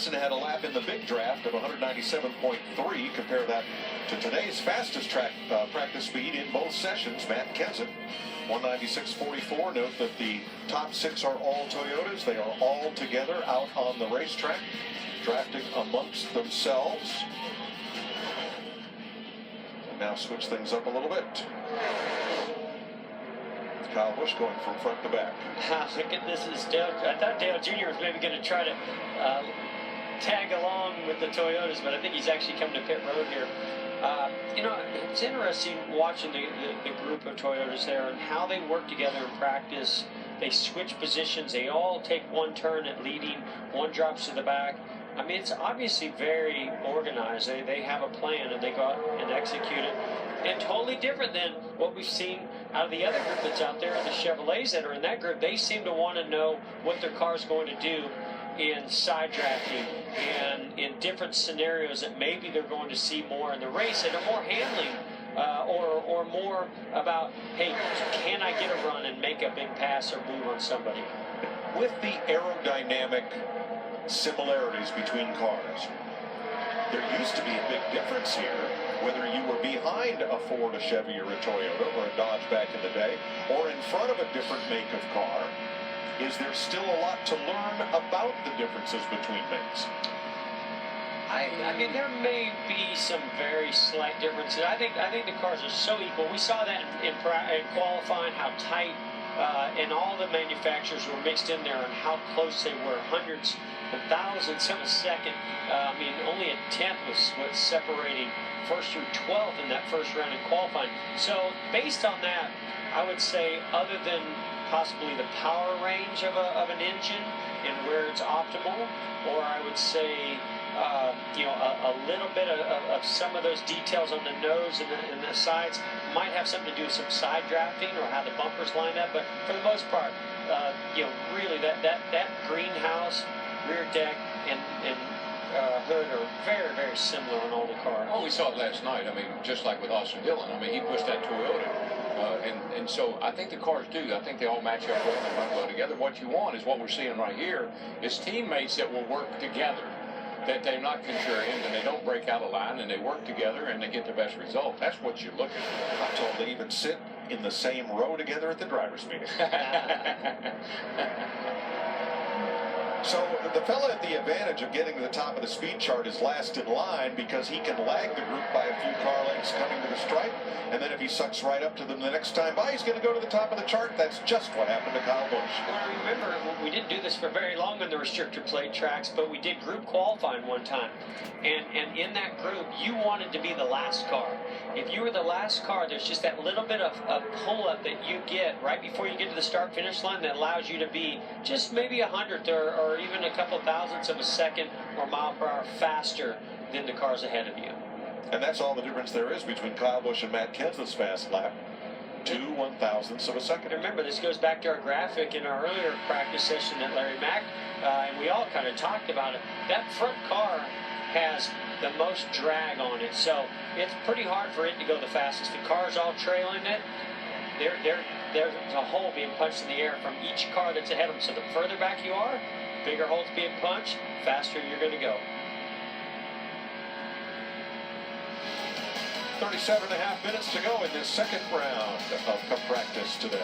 Johnson had a lap in the big draft of 197.3. Compare that to today's fastest track practice speed in both sessions. Matt Kenseth, 196.44. Note that the top 6 are all Toyotas. They are all together out on the racetrack, drafting amongst themselves. And now switch things up a little bit. Kyle Busch going from front to back. Look at this. I thought Dale Jr. was maybe going to try to tag along with the Toyotas, but I think he's actually coming to pit road here. You know, it's interesting watching the group of Toyotas there and how they work together in practice. They switch positions. They all take one turn at leading. One drops to the back. I mean, it's obviously very organized. They have a plan and they go out and execute it. And totally different than what we've seen out of the other group that's out there, the Chevrolets that are in that group. They seem to want to know what their car's going to do in side drafting and in different scenarios that maybe they're going to see more in the race that are more handling or more about, hey, can I get a run and make a big pass or move on somebody? With the aerodynamic similarities between cars, there used to be a big difference here, whether you were behind a Ford, a Chevy, or a Toyota, or a Dodge back in the day, or in front of a different make of car. Is there still a lot to learn about the differences between makes? I mean, there may be some very slight differences. I think the cars are so equal. We saw that in qualifying, how tight and all the manufacturers were mixed in there and how close they were, hundreds and thousands of a second. I mean, only a tenth was what's separating first through 12th in that first round in qualifying. So based on that, I would say, other than possibly the power range of an engine and where it's optimal, or I would say you know, a little bit of some of those details on the nose and the sides might have something to do with some side drafting or how the bumpers line up. But for the most part, you know, really that greenhouse, rear deck, and hood are very, very similar on all the cars. Well, we saw it last night. I mean, just like with Austin Dillon. I mean, he pushed that Toyota. And so I think the cars do. I think they all match up well and run well together. What you want is what we're seeing right here is teammates that will work together, that they're not contrarian and they don't break out of line and they work together and they get the best result. That's what you're looking for. I'm told they even sit in the same row together at the drivers' meeting. So the fella at the advantage of getting to the top of the speed chart is last in line because he can lag the group by a few car lengths coming to the stripe. And then if he sucks right up to them the next time by, he's going to go to the top of the chart. That's just what happened to Kyle Busch. Well, remember, we didn't do this for very long on the restrictor plate tracks, but we did group qualifying one time. And in that group, you wanted to be the last car. If you were the last car, there's just that little bit of pull-up that you get right before you get to the start-finish line that allows you to be just maybe a hundredth or even a couple thousandths of a second or mile per hour faster than the cars ahead of you. And that's all the difference there is between Kyle Busch and Matt Kenseth's fast lap. 2 1/1000ths of a second. Remember, this goes back to our graphic in our earlier practice session that Larry Mack, and we all kind of talked about it. That front car has the most drag on it, so it's pretty hard for it to go the fastest. The cars all trailing it. There's a hole being punched in the air from each car that's ahead of them. So the further back you are, bigger holes being punched, faster you're going to go. 37.5 minutes to go in this second round of Cup practice today.